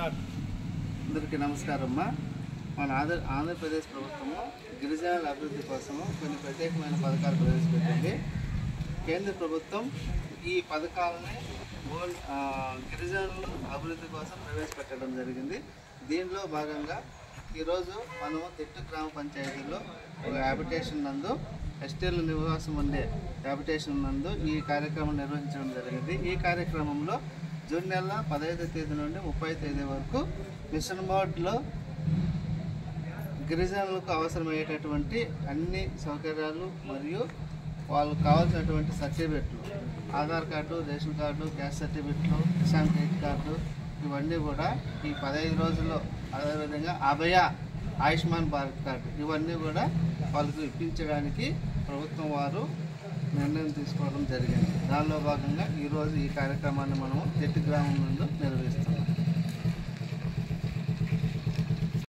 అందరికీ నమస్కారం అమ్మా. మన ఆంధ్రప్రదేశ్ ప్రభుత్వము గిరిజనుల అభివృద్ధి కోసము కొన్ని ప్రత్యేకమైన పథకాలు ప్రవేశపెట్టింది. కేంద్ర ప్రభుత్వం ఈ పథకాలని గిరిజనుల అభివృద్ధి కోసం ప్రవేశపెట్టడం జరిగింది. దీనిలో భాగంగా ఈరోజు మనము తిట్టు గ్రామ పంచాయతీలో హ్యాబిటేషన్ నందు ఎస్టీల నివాసం ఉండే హ్యాబిటేషన్ నందు ఈ కార్యక్రమం నిర్వహించడం జరిగింది. ఈ కార్యక్రమంలో జూన్ నెల 15వ తేదీ నుండి 30వ తేదీ వరకు మిషన్ మోడ్లో గిరిజనులకు అవసరమయ్యేటటువంటి అన్ని సౌకర్యాలు మరియు వాళ్ళకు కావాల్సినటువంటి సర్టిఫికెట్లు, Aadhaar card, ration card, gas సర్టిఫికెట్లు, కిసాన్ క్రెడిట్ కార్డు ఇవన్నీ కూడా ఈ 15 రోజుల్లో, అదేవిధంగా అభయ ఆయుష్మాన్ భారత్ కార్డు ఇవన్నీ కూడా వాళ్ళకు ఇప్పించడానికి ప్రభుత్వం వారు నిర్ణయం తీసుకోవడం జరిగింది. దానిలో భాగంగా ఈరోజు ఈ కార్యక్రమాన్ని మనము తిట్టు గ్రామం నందు నిర్వహిస్తున్నాం.